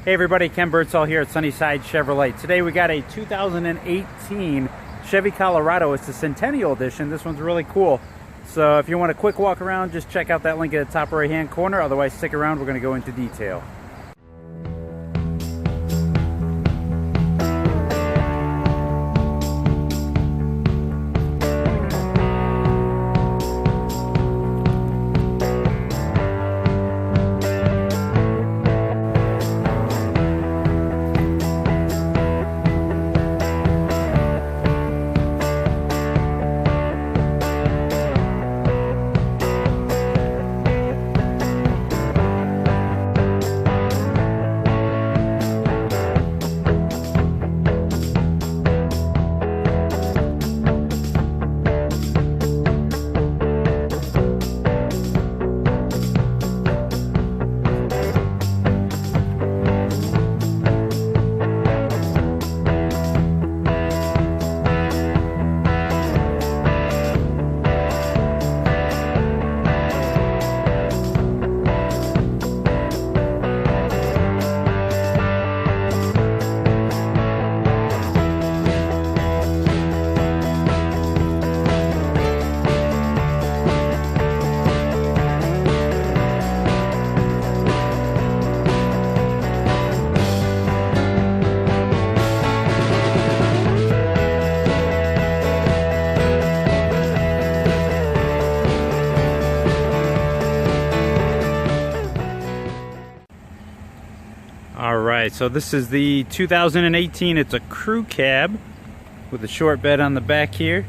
Hey everybody, Ken Birdsall here at Sunnyside Chevrolet. Today we got a 2018 Chevy Colorado. It's the Centennial Edition. This one's really cool. So if you want a quick walk around, just check out that link at the top right hand corner. Otherwise, stick around, we're going to go into detail. Alright, so this is the 2018, it's a crew cab with a short bed on the back here.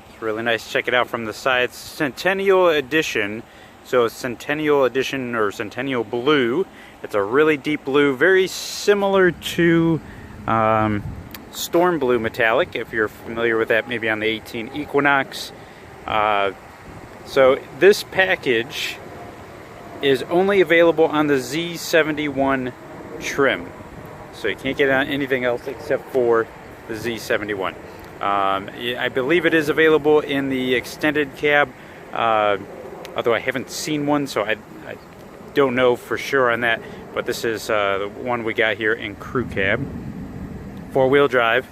It's really nice. Check it out from the side. It's Centennial Edition, so it's Centennial Edition or Centennial Blue. It's a really deep blue, very similar to Storm Blue Metallic, if you're familiar with that, maybe on the 18 Equinox. So this package is only available on the Z71 Trim. So you can't get on anything else except for the Z71. I believe it is available in the extended cab, although I haven't seen one, so I don't know for sure on that. But this is the one we got here in crew cab. Four-wheel drive.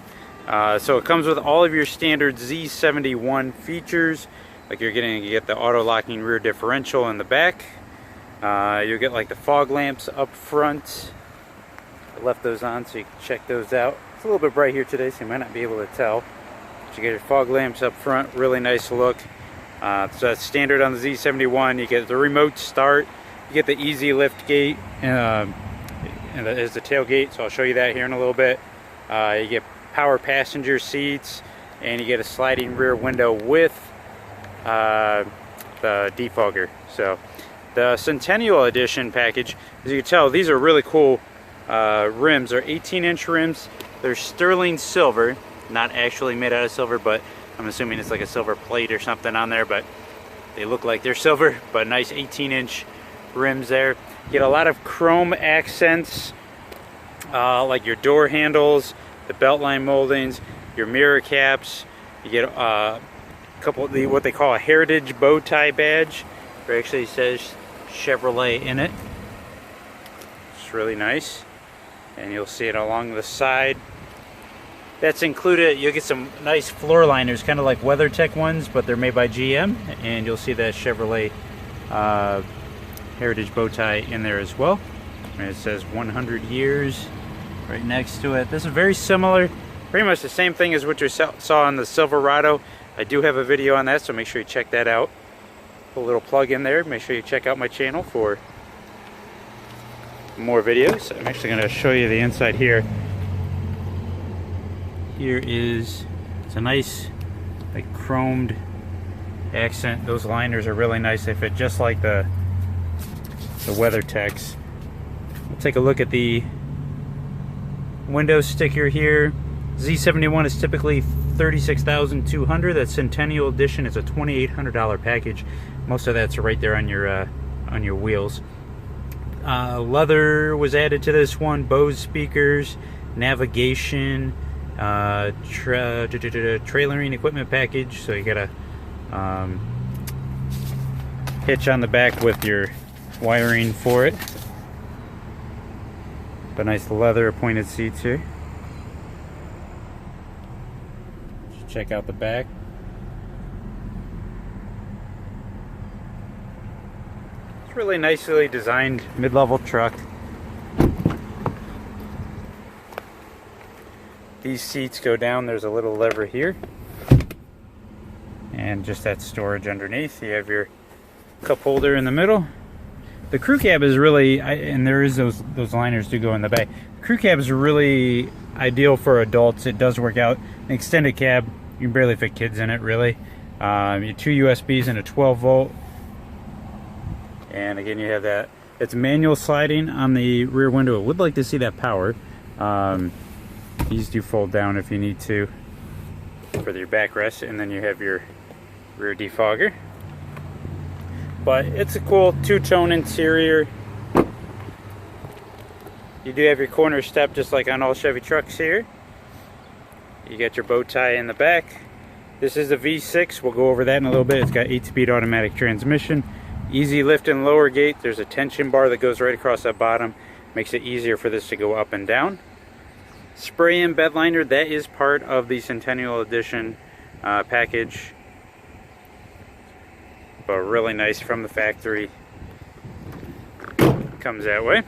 So it comes with all of your standard Z71 features. Like you get the auto-locking rear differential in the back. You'll get like the fog lamps up front. I left those on so you can check those out. It's a little bit bright here today, so you might not be able to tell. But you get your fog lamps up front, really nice look. So that's standard on the Z71. You get the remote start. You get the easy lift gate, and that is the tailgate. So I'll show you that here in a little bit. You get power passenger seats, and you get a sliding rear window with the defogger. So the Centennial Edition package, as you can tell, these are really cool rims. They're 18-inch rims. They're sterling silver, not actually made out of silver, but I'm assuming it's like a silver plate or something on there, but they look like they're silver, but nice 18-inch rims there. You get a lot of chrome accents, like your door handles, the beltline moldings, your mirror caps. You get a couple of what they call a heritage bow tie badge. It actually says Chevrolet in it. It's really nice, and you'll see it along the side. That's included. You'll get some nice floor liners, kind of like WeatherTech ones, but they're made by GM, and you'll see that Chevrolet heritage bow tie in there as well. And it says 100 years right next to it. This is very similar, pretty much the same thing as what you saw on the Silverado. I do have a video on that, so make sure you check that out. Put a little plug in there. Make sure you check out my channel for more videos. I'm actually going to show you the inside here. Here is, it's a nice like chromed accent. Those liners are really nice. They fit just like the WeatherTechs. We'll take a look at the window sticker here. Z71 is typically $36,200. That Centennial Edition is a $2,800 package. Most of that's right there on your wheels. Leather was added to this one. Bose speakers, navigation, trailering equipment package. So you got a hitch on the back with your wiring for it. But nice leather pointed seats here. Just check out the back. It's a really nicely designed mid-level truck. These seats go down. There's a little lever here. And just that storage underneath. You have your cup holder in the middle. The crew cab is really, and there is those liners do go in the back. The crew cab is really ideal for adults. It does work out. An extended cab, you can barely fit kids in it, really. You have 2 USBs and a 12 volt. And again, you have that. It's manual sliding on the rear window. I would like to see that power. These do fold down if you need to for your backrest, and then you have your rear defogger. But it's a cool two-tone interior. You do have your corner step just like on all Chevy trucks here. You got your bow tie in the back. This is a V6. We'll go over that in a little bit. It's got 8-speed automatic transmission. Easy lift and lower gate. There's a tension bar that goes right across that bottom. Makes it easier for this to go up and down. Spray-in bed liner. That is part of the Centennial Edition package. But really nice from the factory. Comes that way.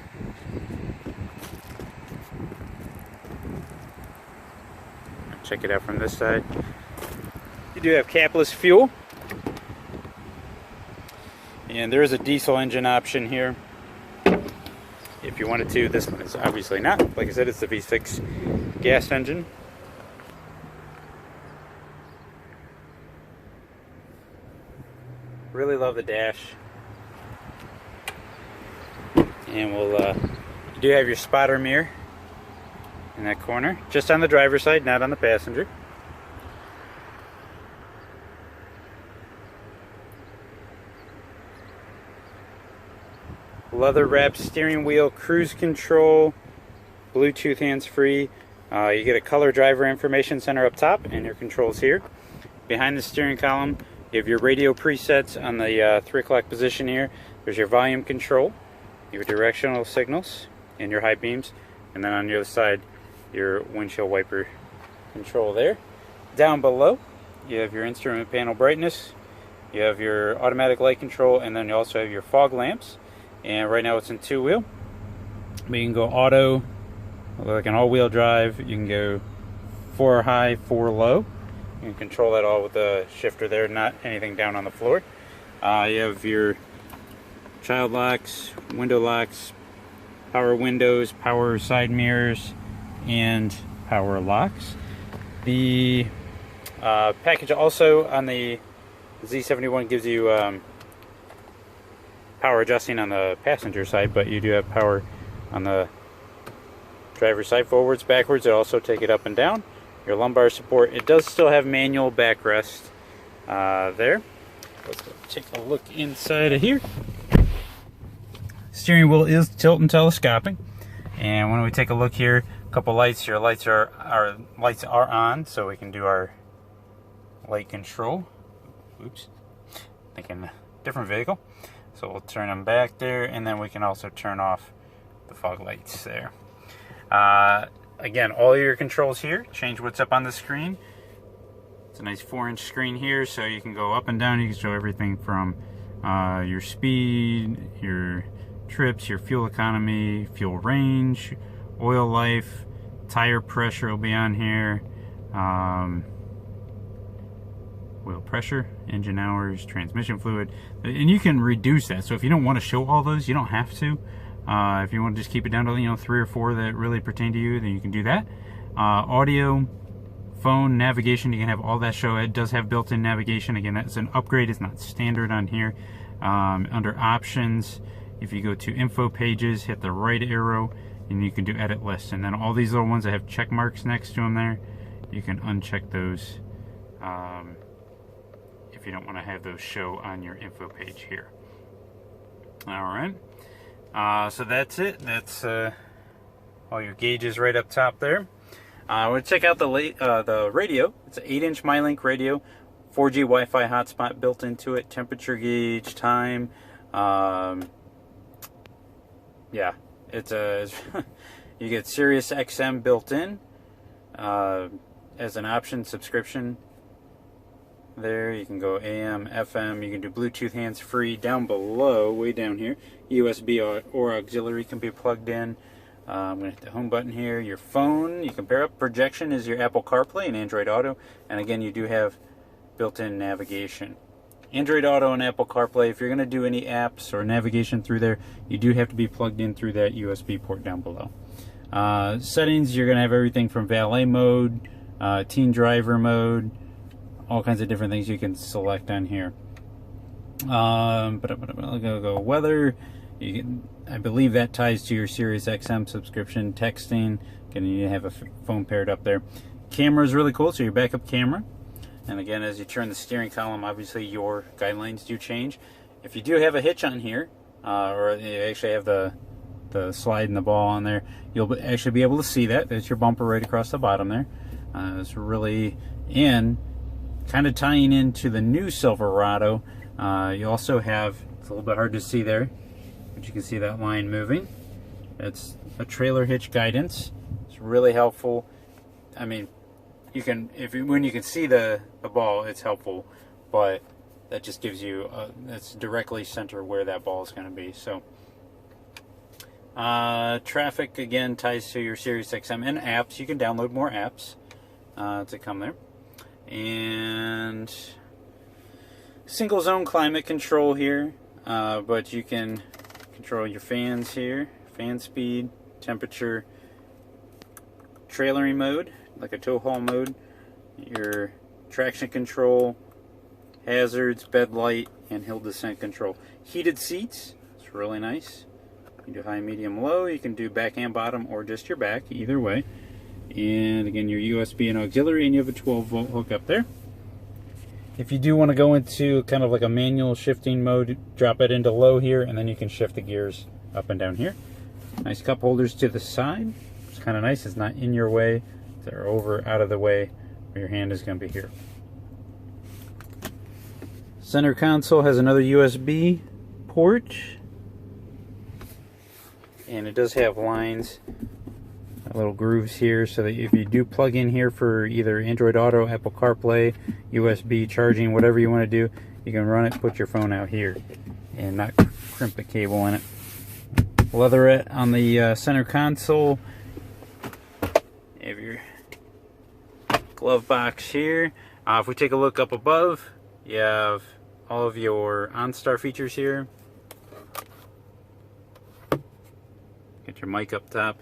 Check it out from this side. You do have capless fuel. And there is a diesel engine option here if you wanted to. This one is obviously not. Like I said, it's the V6 gas engine. Really love the dash. And you do have your spotter mirror in that corner, just on the driver's side, not on the passenger. Leather wrapped steering wheel, cruise control, Bluetooth hands-free. You get a color driver information center up top and your controls here. Behind the steering column, you have your radio presets on the 3 o'clock position here. There's your volume control, your directional signals, and your high beams. And then on the other side, your windshield wiper control there. Down below, you have your instrument panel brightness. You have your automatic light control, and then you also have your fog lamps. And right now it's in 2-wheel. But you can go auto, like an all-wheel drive. You can go 4 high, 4 low. You can control that all with the shifter there, not anything down on the floor. You have your child locks, window locks, power windows, power side mirrors, and power locks. The package also on the Z71 gives you power adjusting on the passenger side, but you do have power on the driver's side, forwards, backwards. It also take it up and down. Your lumbar support. It does still have manual backrest there. Let's go take a look inside of here. Steering wheel is tilt and telescopic. And when we take a look here, a couple lights. Your lights are on, so we can do our light control. Oops, thinking different vehicle. So we'll turn them back there, and then we can also turn off the fog lights there. Again, all your controls here. Change what's up on the screen. It's a nice 4-inch screen here, so you can go up and down. You can show everything from your speed, your trips, your fuel economy, fuel range, oil life, tire pressure will be on here, oil pressure, engine hours, transmission fluid, and you can reduce that. So if you don't want to show all those, you don't have to. If you want to just keep it down to 3 or 4 that really pertain to you, then you can do that. Audio, phone, navigation, you can have all that show. It does have built-in navigation. Again, that's an upgrade. It's not standard on here. Under options, if you go to info pages, hit the right arrow, and you can do edit list. And then all these little ones that have check marks next to them there, you can uncheck those if you don't want to have those show on your info page here. All right. So that's it. That's all your gauges right up top there. We'll check out the radio. It's an 8-inch MyLink radio, 4G Wi-Fi hotspot built into it, temperature gauge, time. Yeah, it's You get Sirius XM built in as an option subscription. There, you can go AM, FM, you can do Bluetooth hands-free. Down below, way down here, USB or auxiliary can be plugged in. I'm going to hit the home button here. Your phone, you can pair up. Projection is your Apple CarPlay and Android Auto. And again, you do have built-in navigation. Android Auto and Apple CarPlay, if you're going to do any apps or navigation through there, you do have to be plugged in through that USB port down below. Settings, you're going to have everything from valet mode, teen driver mode, all kinds of different things you can select on here. I'll go weather. I believe that ties to your Sirius XM subscription. Texting, again, you have a phone paired up there. Camera is really cool, so your backup camera. And again, as you turn the steering column, obviously your guidelines do change. If you do have a hitch on here, or you actually have the slide and the ball on there, you'll actually be able to see that. That's your bumper right across the bottom there. It's really in. Kind of tying into the new Silverado, you also have, it's a little bit hard to see there, but you can see that line moving. It's a trailer hitch guidance. It's really helpful. I mean, you can, when you can see the ball, it's helpful, but that just gives you, that's directly center where that ball is going to be. So, traffic again ties to your Sirius XM and apps. You can download more apps to come there. And single zone climate control here, but you can control your fans here, fan speed, temperature, trailering mode, like a tow haul mode, your traction control, hazards, bed light, and hill descent control. Heated seats, it's really nice. You can do high, medium, low. You can do back and bottom or just your back, either way. And again, your USB and auxiliary, and you have a 12-volt hook up there. If you do want to go into kind of like a manual shifting mode, drop it into low here, and then you can shift the gears up and down here. Nice cup holders to the side. It's kind of nice. It's not in your way. They're over out of the way where your hand is going to be here. Center console has another USB port, and it does have lines, little grooves here, so that if you do plug in here for either Android Auto, Apple CarPlay, USB charging, whatever you want to do, you can run it, put your phone out here and not crimp the cable in it. Leatherette on the center console. You have your glove box here. If we take a look up above, you have all of your OnStar features here. Get your mic up top.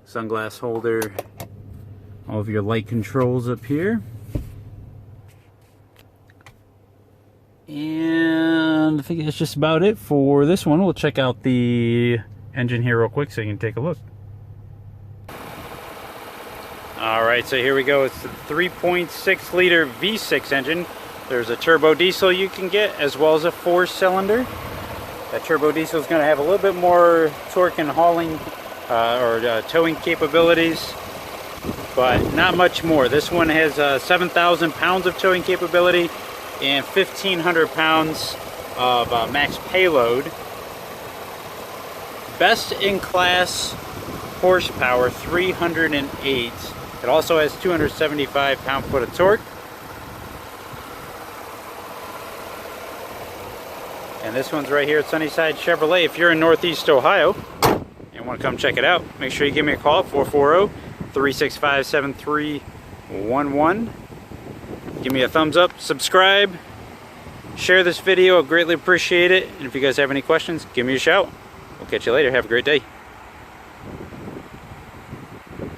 Sunglass holder, all of your light controls up here, and I think that's just about it for this one. We'll check out the engine here real quick so you can take a look. Alright, so here we go. It's the 3.6 liter V6 engine. There's a turbo diesel you can get, as well as a 4-cylinder. That turbo diesel is going to have a little bit more torque and hauling towing capabilities, but not much more. This one has 7,000 pounds of towing capability and 1,500 pounds of max payload. Best in class horsepower, 308. It also has 275 pound-foot of torque. And this one's right here at Sunnyside Chevrolet. If you're in Northeast Ohio and want to come check it out, make sure you give me a call at 440-365-7311. Give me a thumbs up, subscribe, share this video. I greatly appreciate it. And if you guys have any questions, give me a shout. We'll catch you later. Have a great day.